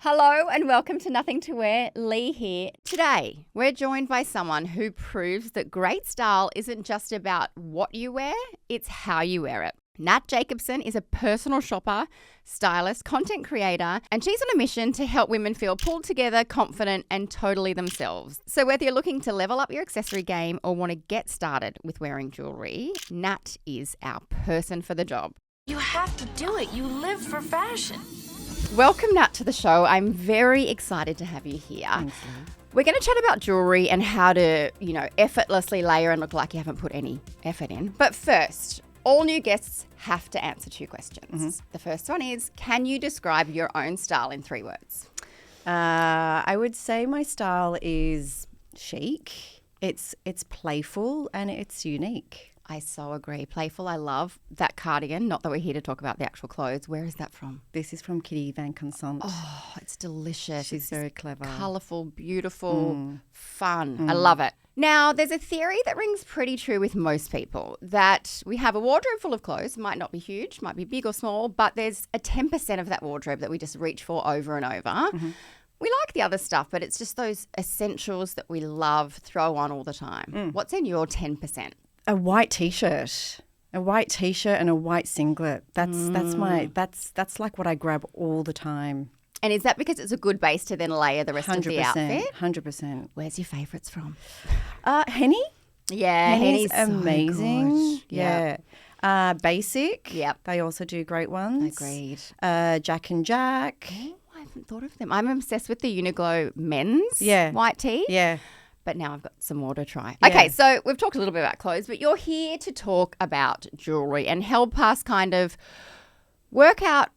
Hello and welcome to Nothing to Wear. Leigh here. Today, we're joined by someone who proves that great style isn't just about what you wear, it's how you wear it. Nat Jacobson is a personal shopper, stylist, content creator, and she's on a mission to help women feel pulled together, confident, and totally themselves. So whether you're looking to level up your accessory game or want to get started with wearing jewellery, Nat is our person for the job. You have to do it. You live for fashion. Welcome, Nat, to the show. I'm very excited to have you here. Thanks, We're going to chat about jewellery and how to, effortlessly layer and look like you haven't put any effort in. But first, all new guests have to answer 2 questions. The first one is, can you describe your own style in 3 words? I would say my style is chic. It's playful and it's unique. I so agree. Playful. I love that cardigan. Not that we're here to talk about the actual clothes. Where is that from? This is from Kitty Van Constant. Oh, it's delicious. She's very clever. Colourful, beautiful, fun. I love it. Now, there's a theory that rings pretty true with most people, that we have a wardrobe full of clothes. Might not be huge, might be big or small, but there's a 10% of that wardrobe that we just reach for over and over. We like the other stuff, but it's just those essentials that we love, throw on all the time. What's in your 10%? A white t-shirt. A white t-shirt and a white singlet. That's like what I grab all the time. And is that because it's a good base to then layer the rest of the outfit? 100%. Where's your favourites from? Henny? Yeah, Henny's so amazing. good. Yeah. Basic. Yep. They also do great ones. Agreed. Jack and Jack. Oh, I haven't thought of them. I'm obsessed with the Uniqlo men's Yeah. white tee. Yeah. But now I've got some more to try. Yeah. Okay, so we've talked a little bit about clothes, but you're here to talk about jewellery and help us kind of work out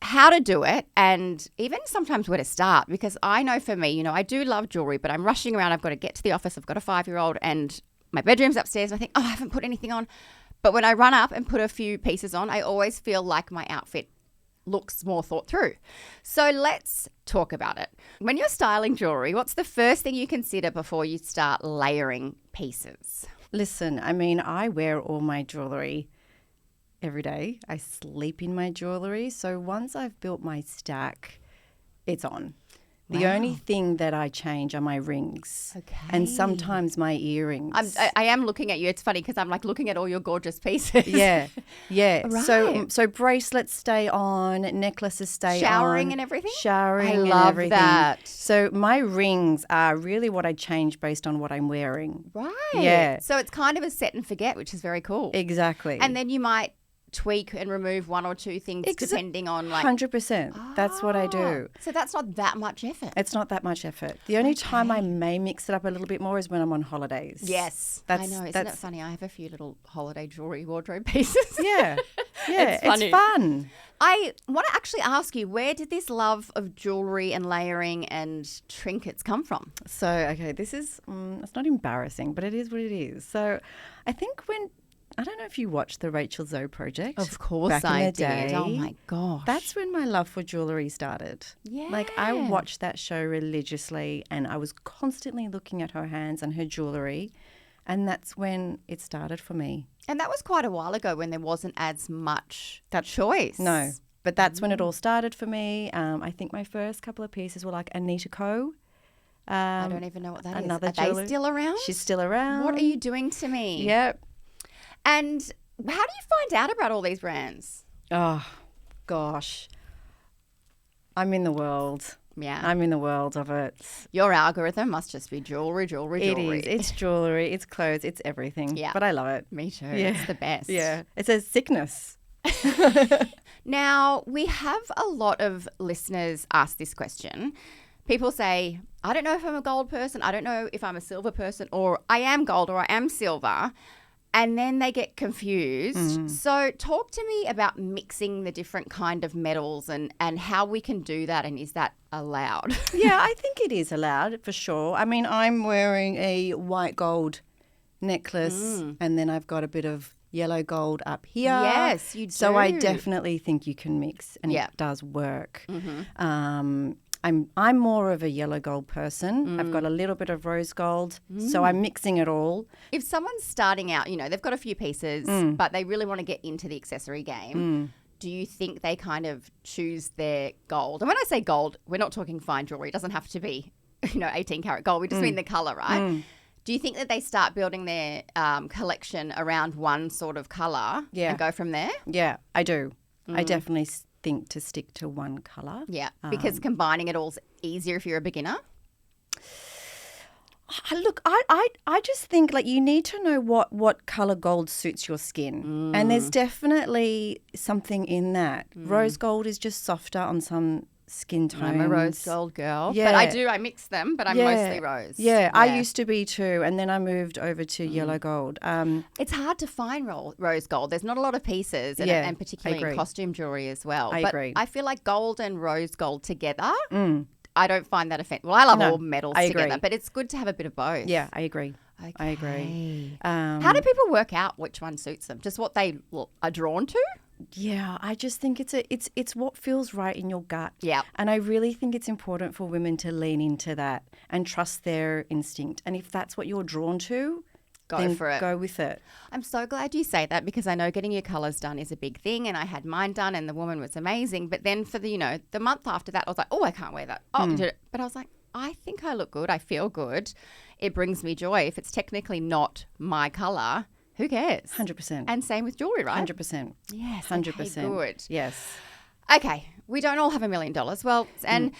how to do it and even sometimes where to start. Because I know for me, I do love jewellery, but I'm rushing around. I've got to get to the office. I've got a 5-year-old and my bedroom's upstairs. And I think, I haven't put anything on. But when I run up and put a few pieces on, I always feel like my outfit looks more thought through. So let's talk about it. When you're styling jewellery, what's the first thing you consider before you start layering pieces? Listen, I wear all my jewellery every day. I sleep in my jewellery. So once I've built my stack, it's on. The only thing that I change are my rings. Okay. And sometimes my earrings. I am looking at you. It's funny because I'm like looking at all your gorgeous pieces. Yeah. Right. So bracelets stay on, necklaces stay Showering on. and everything? Showering I and love everything. that. So my rings are really what I change based on what I'm wearing. Right. Yeah. So it's kind of a set and forget, which is very cool. Exactly. And then you might tweak and remove 1 or 2 things depending on 100%. That's what I do. So that's not that much effort. It's not that much effort. The only time I may mix it up a little bit more is when I'm on holidays. Yes. I know. Isn't it funny? I have a few little holiday jewellery wardrobe pieces. Yeah. Yeah. It's funny. It's fun. I want to actually ask you, where did this love of jewellery and layering and trinkets come from? So, okay, this is, it's not embarrassing, but it is what it is. So I think I don't know if you watched the Rachel Zoe project. Of course back I in the did. day. Oh my gosh. That's when my love for jewellery started. Yeah. Like I watched that show religiously and I was constantly looking at her hands and her jewellery. And that's when it started for me. And that was quite a while ago when there wasn't as much choice. No, but that's when it all started for me. I think my first couple of pieces were like Anita Co. I don't even know what that is. another Are they jeweler. still around? She's still around. What are you doing to me? Yep. And how do you find out about all these brands? Oh, gosh. I'm in the world. Yeah. I'm in the world of it. Your algorithm must just be jewellery. It is. It's jewellery. It's clothes. It's everything. Yeah. But I love it. Me too. Yeah. It's the best. Yeah. It's a sickness. Now, we have a lot of listeners ask this question. People say, I don't know if I'm a gold person. I don't know if I'm a silver person, or I am gold or I am silver. And then they get confused. So talk to me about mixing the different kind of metals and how we can do that, and is that allowed? Yeah, I think it is allowed for sure. I'm wearing a white gold necklace and then I've got a bit of yellow gold up here. Yes, you do. So I definitely think you can mix and Yeah. it does work. I'm more of a yellow gold person. I've got a little bit of rose gold, so I'm mixing it all. If someone's starting out, they've got a few pieces, but they really want to get into the accessory game, do you think they kind of choose their gold? And when I say gold, we're not talking fine jewelry. It doesn't have to be, 18 karat gold. We just mean the color, right? Do you think that they start building their collection around one sort of color and go from there? Yeah, I do. I definitely think to stick to one color. Yeah, because combining it all's easier if you're a beginner. Look, I just think like you need to know what color gold suits your skin. And there's definitely something in that. Rose gold is just softer on some skin tones. I'm a rose gold girl. Yeah. But I mix them, but I'm mostly rose. Yeah, I used to be too. And then I moved over to yellow gold. It's hard to find rose gold. There's not a lot of pieces, and particularly in costume jewelry as well. I agree. I feel like gold and rose gold together, I don't find that offensive. Well, I love all metals together, but it's good to have a bit of both. Yeah, I agree. Okay. I agree. How do people work out which one suits them? Just what they are drawn to? Yeah, I just think it's what feels right in your gut. Yeah. And I really think it's important for women to lean into that and trust their instinct. And if that's what you're drawn to, Go for it. Go with it. I'm so glad you say that because I know getting your colours done is a big thing, and I had mine done and the woman was amazing. But then for the month after that, I was like, oh, I can't wear that. Oh, but I was like, I think I look good. I feel good. It brings me joy. If it's technically not my colour, who cares? 100%. And same with jewellery, right? 100%. Yes. 100%. Okay, good. Yes. Okay. We don't all have $1 million. Well, and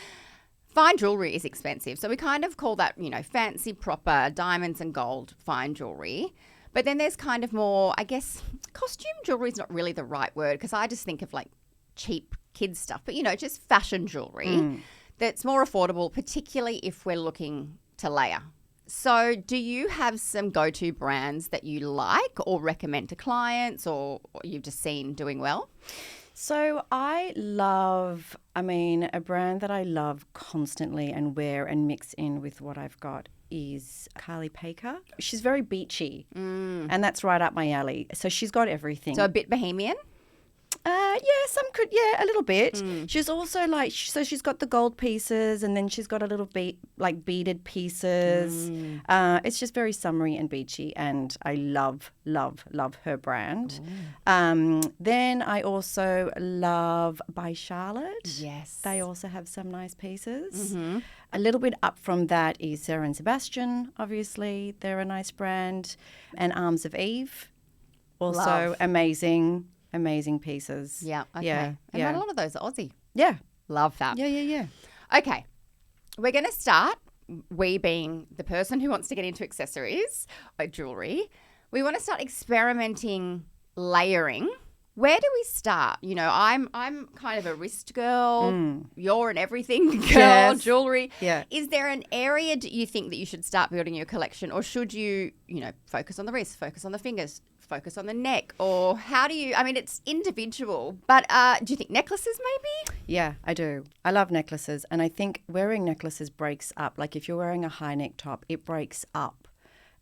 fine jewellery is expensive. So we kind of call that, fancy, proper diamonds and gold fine jewellery. But then there's kind of more, I guess, costume jewellery is not really the right word because I just think of like cheap kids stuff. But, just fashion jewellery that's more affordable, particularly if we're looking to layer. So do you have some go-to brands that you like or recommend to clients or you've just seen doing well? So a brand that I love constantly and wear and mix in with what I've got is Paiker. She's very beachy and that's right up my alley. So she's got everything. So a bit bohemian? A little bit. She's also so she's got the gold pieces and then she's got a little beaded pieces. It's just very summery and beachy and I love, love, love her brand. Then I also love By Charlotte. Yes. They also have some nice pieces. A little bit up from that is Sarah and Sebastian, obviously. They're a nice brand. And Arms of Eve, also Love. Amazing pieces. Yeah, okay. Yeah, And a lot of those are Aussie. Yeah. Love that. Yeah. Okay, we're going to start, we being the person who wants to get into accessories or jewellery, we want to start experimenting layering. Where do we start? I'm kind of a wrist girl. You're an everything girl, Yes. jewellery. Yeah. Is there an area do you think that you should start building your collection, or should you, focus on the wrist, focus on the fingers, focus on the neck, or how do you? I mean, it's individual, but do you think necklaces maybe? Yeah, I do. I love necklaces, and I think wearing necklaces breaks up. Like if you're wearing a high neck top, it breaks up.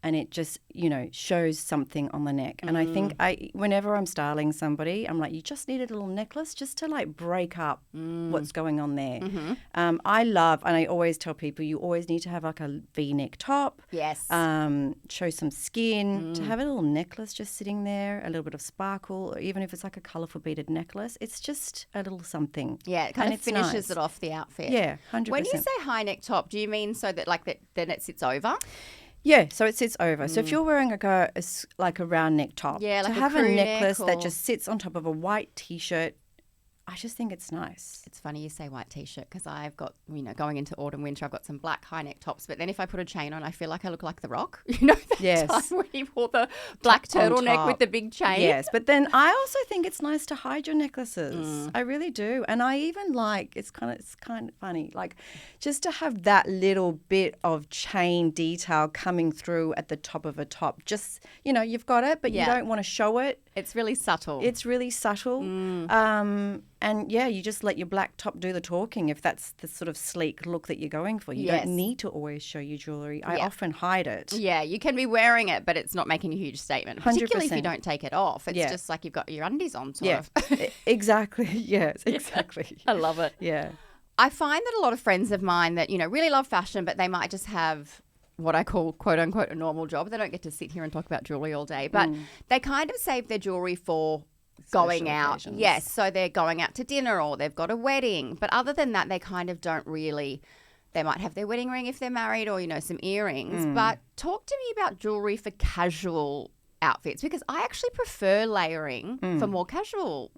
And it just, shows something on the neck. And I think whenever I'm styling somebody, I'm like, you just need a little necklace just to break up what's going on there. I love, and I always tell people, you always need to have like a V-neck top. Yes. Show some skin. To have a little necklace just sitting there, a little bit of sparkle, or even if it's like a colourful beaded necklace, it's just a little something. Yeah, it kind of finishes it off the outfit. Yeah, 100%. When you say high neck top, do you mean so that then it sits over? Yeah, so it sits over. So if you're wearing a round neck top, Yeah, like to a have a crew necklace neck that or- just sits on top of a white T-shirt, I just think it's nice. It's funny you say white T-shirt because I've got, going into autumn, winter, I've got some black high neck tops. But then if I put a chain on, I feel like I look like The Rock. That Yes. time when he wore the black On turtleneck top. with the big chain. Yes, but then I also think it's nice to hide your necklaces. I really do. And I even it's kind of funny, just to have that little bit of chain detail coming through at the top of a top. Just, you've got it, but Yeah. you don't want to show it. It's really subtle. It's really subtle. And yeah, you just let your black top do the talking if that's the sort of sleek look that you're going for. You Yes. don't need to always show your jewellery. I Yeah. often hide it. Yeah, you can be wearing it, but it's not making a huge statement. Particularly if you 100%. don't take it off. It's Yeah. just like you've got your undies on, sort Yeah, of. exactly. Yes, exactly. I love it. Yeah. I find that a lot of friends of mine that, really love fashion, but they might just have what I call, quote unquote, a normal job. They don't get to sit here and talk about jewellery all day, but they kind of save their jewellery for going social out. occasions. Yes, so they're going out to dinner or they've got a wedding. But other than that, they kind of don't really. They might have their wedding ring if they're married or, some earrings. But talk to me about jewelry for casual outfits, because I actually prefer layering for more casual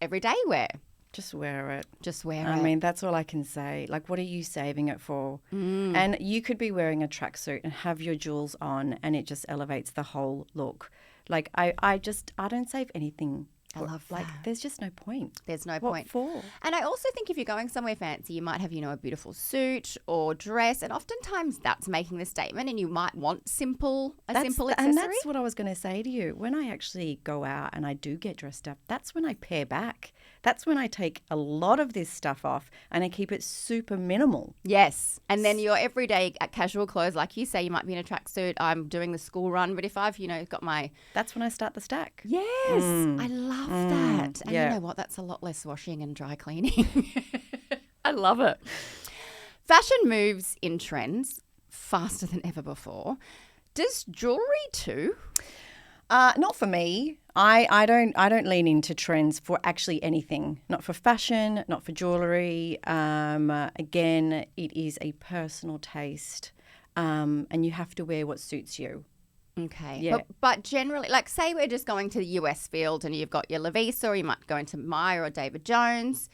everyday wear. Just wear it. Just wear I it. mean, that's all I can say. Like, what are you saving it for? And you could be wearing a tracksuit and have your jewels on, and it just elevates the whole look. Like, I don't save anything. I love Like, that. there's just no point. There's no What point. for? And I also think if you're going somewhere fancy, you might have, a beautiful suit or dress. And oftentimes that's making the statement, and you might want simple accessory. And that's what I was going to say to you. When I actually go out and I do get dressed up, that's when I pare back. That's when I take a lot of this stuff off and I keep it super minimal. Yes. And then your everyday casual clothes, like you say, you might be in a tracksuit. I'm doing the school run. But if I've, got my... That's when I start the stack. Yes. I love that. And yeah. you know what? That's a lot less washing and dry cleaning. I love it. Fashion moves in trends faster than ever before. Does jewelry too? Not for me. I don't lean into trends for actually anything. Not for fashion, not for jewellery. Again, it is a personal taste, and you have to wear what suits you. Okay. Yeah. But generally, like say we're just going to the US field and you've got your Lovisa, or you might go into Maya or David Jones.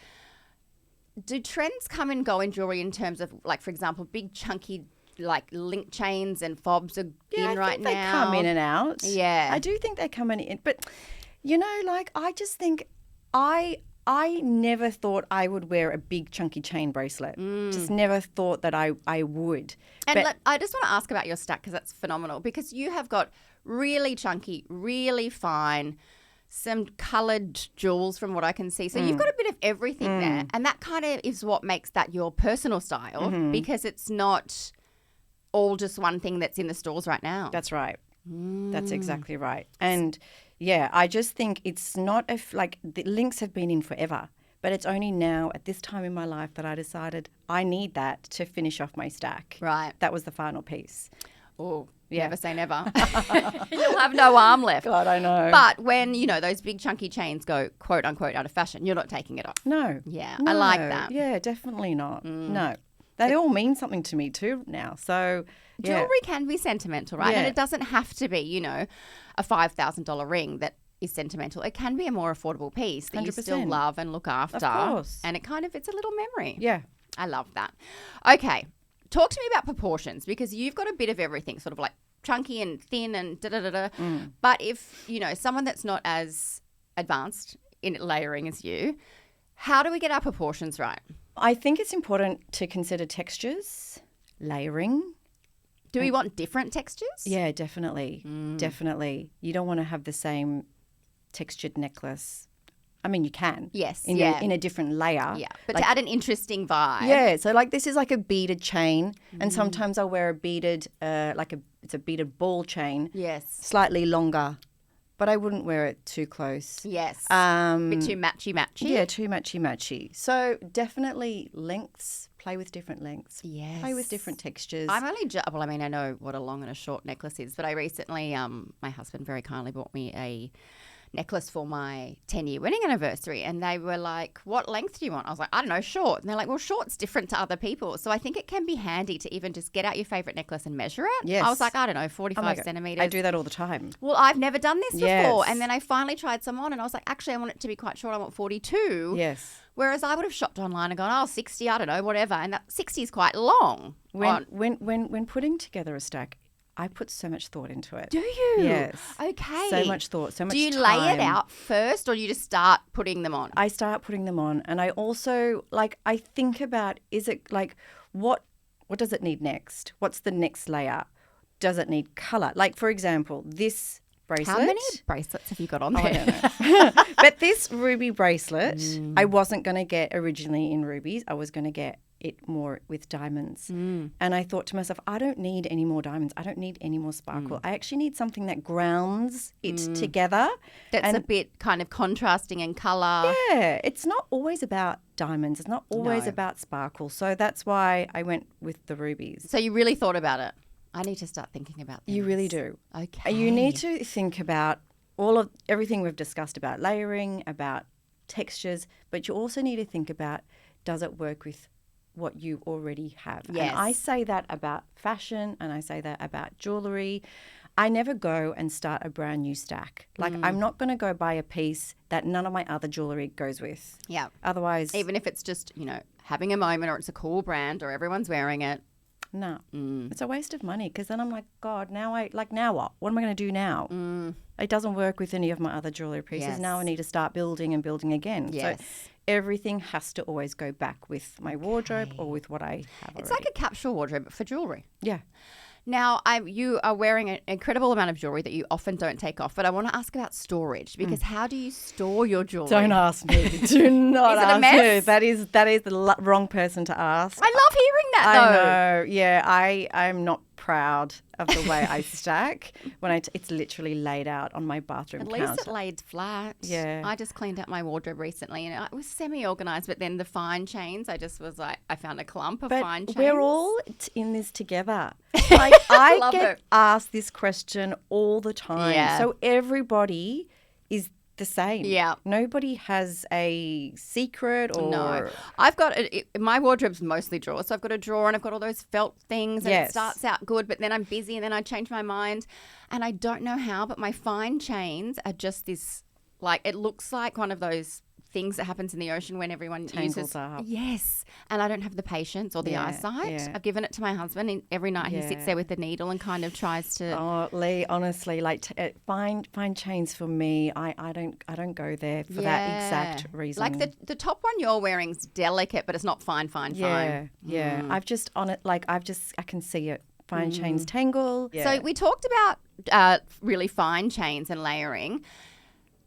Do trends come and go in jewellery in terms of, like, for example, big chunky like link chains and fobs are in right now? They come in and out. Yeah. I do think they come in. But, I just think I never thought I would wear a big chunky chain bracelet. Just never thought that I would. And But I just want to ask about your stack, because that's phenomenal, because you have got really chunky, really fine, some coloured jewels from what I can see. So you've got a bit of everything there. And that kind of is what makes that your personal style, because it's not all just one thing that's in the stores right now. That's right. That's exactly right. And yeah, I just think it's not the links have been in forever, but it's only now at this time in my life that I decided I need that to finish off my stack. Right. That was the final piece. Oh, Yeah. never say never. You'll have no arm left. God, I know. But when, those big chunky chains go, quote unquote, out of fashion, you're not taking it off. No. Yeah, No. I like that. Yeah, definitely not. No. They all mean something to me too now. So yeah. Jewelry can be sentimental, right? Yeah. And it doesn't have to be, a $5,000 ring that is sentimental. It can be a more affordable piece that you still 100%. love and look after. Of course. And it's a little memory. Yeah. I love that. Okay. Talk to me about proportions, because you've got a bit of everything, sort of like chunky and thin and da-da-da-da. But if, someone that's not as advanced in layering as you, how do we get our proportions right? I think it's important to consider textures, layering. Do we want different textures? Yeah, definitely. Definitely. You don't want to have the same textured necklace. I mean, you can. Yes, In a different layer. Yeah, but to add an interesting vibe. Yeah, so this is like a beaded chain, and sometimes I'll wear a beaded, it's a beaded ball chain. Yes. Slightly longer, but I wouldn't wear it too close. Yes. Um, bit too matchy-matchy. Yeah, too matchy-matchy. So definitely lengths, play with different lengths. Yes. Play with different textures. I'm only, I know what a long and a short necklace is, but I recently, my husband very kindly bought me a necklace for my 10-year wedding anniversary, and they were like, what length do you want? I was like, I don't know, short. And they're like, well, short's different to other people. So I think it can be handy to even just get out your favourite necklace and measure it. Yes. I was like, I don't know, Oh 45 my God. centimetres. I do that all the time. Well, I've never done this Yes. before. And then I finally tried some on, and I was like, actually, I want it to be quite short. I want 42. Yes. Whereas I would have shopped online and gone, 60, I don't know, whatever. And that 60 is quite long. When putting together a stack, I put so much thought into it. Do you? Yes. Okay. So much thought, so much Do you time. lay it out first, or you just start putting them on? I start putting them on, and I also I think about, is it what does it need next? What's the next layer? Does it need colour? Like, for example, this bracelet. How many bracelets have you got on there? I don't know. But this ruby bracelet, I wasn't going to get originally in rubies. I was going to get it more with diamonds. And I thought to myself, I don't need any more diamonds. I don't need any more sparkle. I actually need something that grounds it together. That's a bit kind of contrasting in colour. Yeah, it's not always about diamonds. It's not always No. about sparkle. So that's why I went with the rubies. So you really thought about it. I need to start thinking about this. You really do. Okay. You need to think about everything we've discussed about layering, about textures, but you also need to think about, does it work with what you already have? Yes. And I say that about fashion, and I say that about jewellery. I never go and start a brand new stack. Like, I'm not going to go buy a piece that none of my other jewellery goes with. Yeah. Otherwise, Even if it's just, having a moment or it's a cool brand or everyone's wearing it. no, it's a waste of money, because then I'm like, God, now what? What am I going to do now? It doesn't work with any of my other jewellery pieces. Yes. Now I need to start building and building again. Yes. So everything has to always go back with my wardrobe or with what I have It's already. like a capsule wardrobe for jewellery. Yeah. Now, you are wearing an incredible amount of jewellery that you often don't take off, but I want to ask about storage, because how do you store your jewellery? Don't ask me. Do not Is it a ask mess? me. That is the wrong person to ask. I love hearing that, though. I know. Yeah, I'm not proud of the way I stack. It's literally laid out on my bathroom At counter. least it laid flat. Yeah. I just cleaned out my wardrobe recently, and it was semi-organised, but then the fine chains, I just was like, I found a clump of fine chains. We're all in this together. Like, I Love get it. asked this question all the time. Yeah. So everybody is the same. Yeah. Nobody has a secret or... No. I've got my wardrobe's mostly drawers. So I've got a drawer and I've got all those felt things, and Yes. it starts out good, but then I'm busy and then I change my mind, and I don't know how, but my fine chains are just this, like, it looks like one of those things that happens in the ocean when everyone Tangles uses. up. Yes. And I don't have the patience or the Yeah, eyesight. yeah. Don't give it to my husband, and every night he sits Yeah. there with the needle and kind of tries to. Oh, Leigh, honestly, like fine chains for me, I don't go there for that exact reason. Like the top one you're wearing's delicate, but it's not fine. yeah. I've just on it, like I can see it. Fine chains tangle. Yeah. So we talked about really fine chains and layering.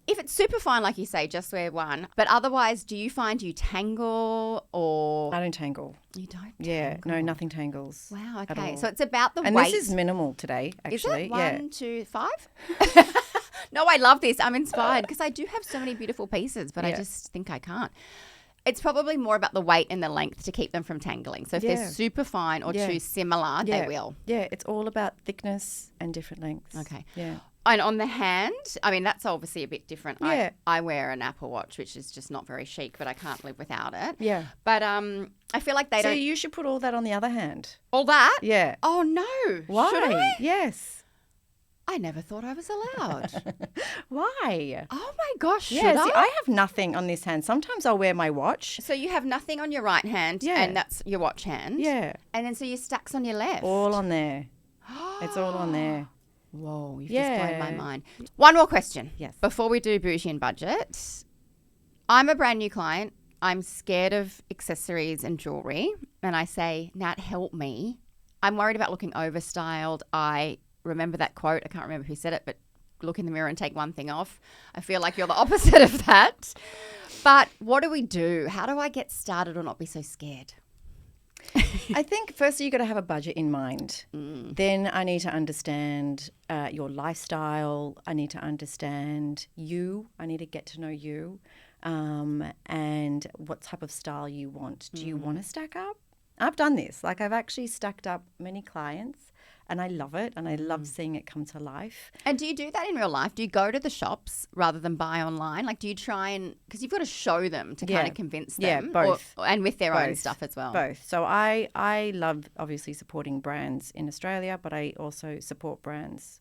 If it's super fine, like you say, just wear one. But otherwise, do you find you tangle or... I don't tangle. You don't? Yeah, no, nothing tangles. Wow, at okay. all. So it's about the And weight. this is minimal today, actually. Is it? Yeah. 1, 2, 5? No, I love this. I'm inspired because I do have so many beautiful pieces, but I Yeah. just think I can't. It's probably more about the weight and the length to keep them from tangling. So if Yeah. they're super fine or Yeah. too similar, Yeah. they will. Yeah, it's all about thickness and different lengths. Okay. Yeah. And on the hand, I mean, that's obviously a bit different. Yeah. I wear an Apple Watch, which is just not very chic, but I can't live without it. Yeah. But I feel like they So don't... you should put all that on the other hand. All that? Yeah. Oh, no. Why? Should I? Yes. I never thought I was allowed. Why? Oh, my gosh. Yeah, Should see, I? I have nothing on this hand. Sometimes I'll wear my watch. So you have nothing on your right hand, Yeah. and that's your watch hand. Yeah. And then so your stack's on your left. All on there. It's all on there. Whoa, you've Yeah. just blown my mind. One more question. Yes. Before we do Bougie and Budget, I'm a brand new client. I'm scared of accessories and jewellery. And I say, Nat, help me. I'm worried about looking overstyled. I remember that quote. I can't remember who said it, but look in the mirror and take one thing off. I feel like you're the opposite of that. But what do we do? How do I get started or not be so scared? I think firstly you've got to have a budget in mind. Then I need to understand your lifestyle. I need to understand you. I need to get to know you and what type of style you want. Do you want to stack up? I've done this. Like, I've actually stacked up many clients and I love it, and I love seeing it come to life. And do you do that in real life? Do you go to the shops rather than buy online? Like, do you try and, because you've got to show them to kind Yeah. of convince Yeah, them. both. And with their own Both. stuff as well. Both. So I love obviously supporting brands in Australia, but I also support brands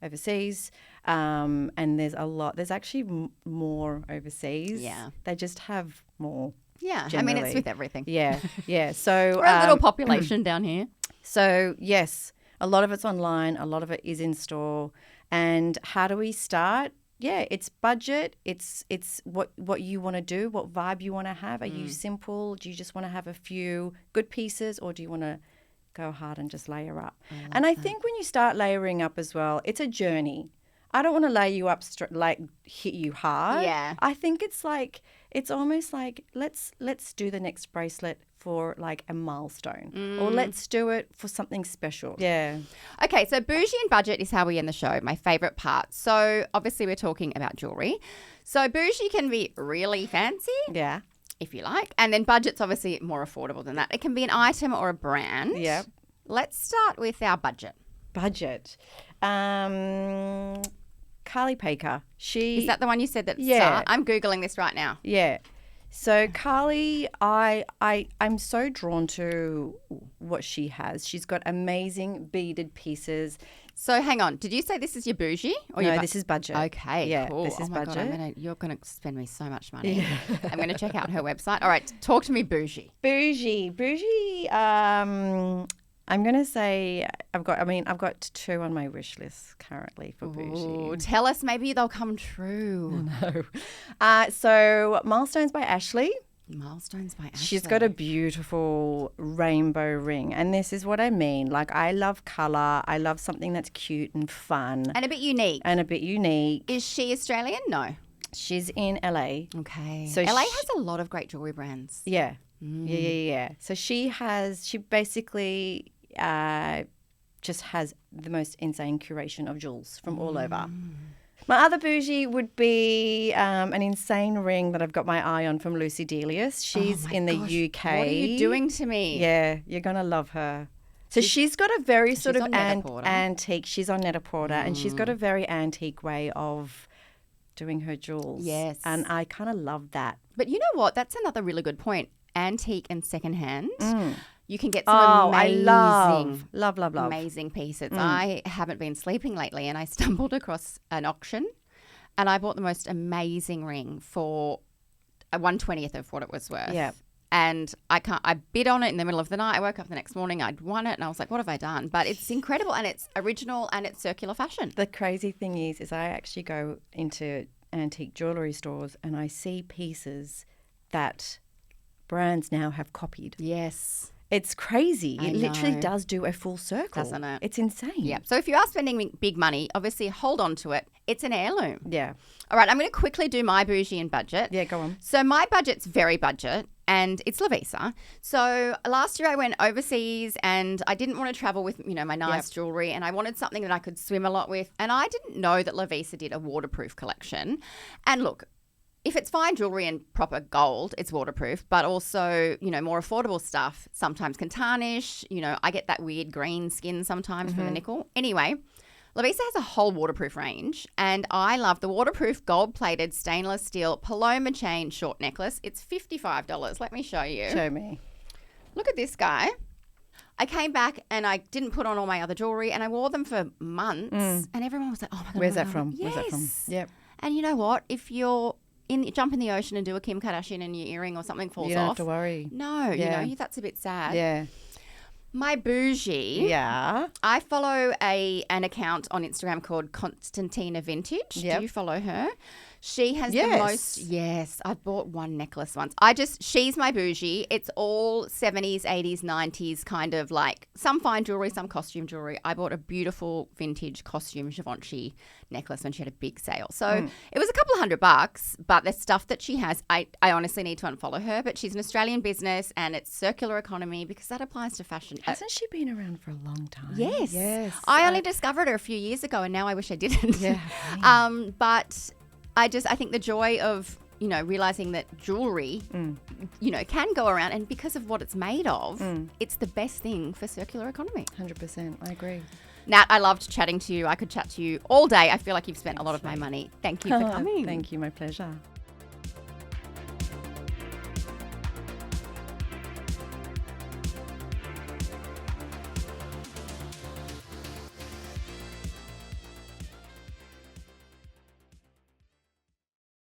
overseas. And there's a lot. There's actually more overseas. Yeah. They just have more. Yeah. I mean, it's Generally. with everything. Yeah. Yeah. So We're a little population down here. So yes, a lot of it's online. A lot of it is in store. And how do we start? Yeah, it's budget. It's what you want to do, what vibe you want to have. Are you simple? Do you just want to have a few good pieces, or do you want to go hard and just layer up? And I think when you start layering up as well, it's a journey. I don't want to lay you up hit you hard. Yeah. I think it's almost like let's do the next bracelet for like a milestone, or let's do it for something special. Yeah. Okay, so Bougie and Budget is how we end the show, my favourite part. So obviously we're talking about jewellery. So Bougie can be really fancy, Yeah. if you like. And then Budget's obviously more affordable than that. It can be an item or a brand. Yeah. Let's start with our budget. Budget. Carly Paiker. Is that the one you said that? Yeah. I'm Googling this right now. Yeah. So Carly, I'm so drawn to what she has. She's got amazing beaded pieces. So hang on. Did you say this is your bougie? Or No, this is budget. Okay, Yeah, cool. this is my budget. God, you're going to spend me so much money. I'm going to check out her website. All right, talk to me bougie. Bougie. I'm going to say I've got 2 on my wish list currently for Bougie. Ooh, tell us, maybe they'll come true. No. So Milestones by Ashley. Milestones by Ashley. She's got a beautiful rainbow ring. And this is what I mean. Like, I love colour. I love something that's cute and fun. And a bit unique. Is she Australian? No. She's in LA. Okay. So LA has a lot of great jewellery brands. Yeah. Yeah. So she basically just has the most insane curation of jewels from all over. My other bougie would be an insane ring that I've got my eye on from Lucy Delius. She's in the UK. What are you doing to me? Yeah, you're going to love her. So she's got a very sort of antique. She's on Net-a-Porter and she's got a very antique way of doing her jewels. Yes. And I kind of love that. But you know what? That's another really good point. Antique and secondhand. You can get some amazing, love amazing pieces. I haven't been sleeping lately and I stumbled across an auction and I bought the most amazing ring for 1/20th of what it was worth. Yeah. And I bid on it in the middle of the night. I woke up the next morning, I'd won it and I was like, what have I done? But it's incredible and it's original and it's circular fashion. The crazy thing is I actually go into antique jewellery stores and I see pieces that brands now have copied. Yes. It's crazy. I It literally know. does do a full circle. Doesn't it? It's insane. Yeah. So if you are spending big money, obviously hold on to it. It's an heirloom. Yeah. All right. I'm going to quickly do my bougie and budget. Yeah, go on. So my budget's very budget and it's Lovisa. So last year I went overseas and I didn't want to travel with, my nice jewellery and I wanted something that I could swim a lot with. And I didn't know that Lovisa did a waterproof collection. And look, if it's fine jewellery and proper gold, it's waterproof, but also, more affordable stuff sometimes can tarnish. I get that weird green skin sometimes from the nickel. Anyway, Lovisa has a whole waterproof range and I love the waterproof gold-plated stainless steel Paloma chain short necklace. It's $55. Let me show you. Show me. Look at this guy. I came back and I didn't put on all my other jewellery and I wore them for months and everyone was like, oh my God. Where's that from? Yes. Where's that from? Yep. And you know what? If you're jump in the ocean and do a Kim Kardashian and your earring or something falls off. You don't have to worry. No, Yeah. that's a bit sad. Yeah. My bougie. Yeah. I follow an account on Instagram called Constantina Vintage. Yep. Do you follow her? She has the Yes. most. Yes, I bought one necklace once. She's my bougie. It's all 70s, 80s, 90s kind of like some fine jewelry, some costume jewelry. I bought a beautiful vintage costume Givenchy necklace when she had a big sale. So it was a couple of $100, but the stuff that she has, I honestly need to unfollow her. But she's an Australian business and it's circular economy because that applies to fashion. Hasn't she been around for a long time? Yes. Yes. I only discovered her a few years ago and now I wish I didn't. Yeah. But I think the joy of, realizing that jewelry, can go around and because of what it's made of, it's the best thing for circular economy. 100%. I agree. Nat, I loved chatting to you. I could chat to you all day. I feel like you've spent a lot of my money. Thank you for coming. Thank you. My pleasure.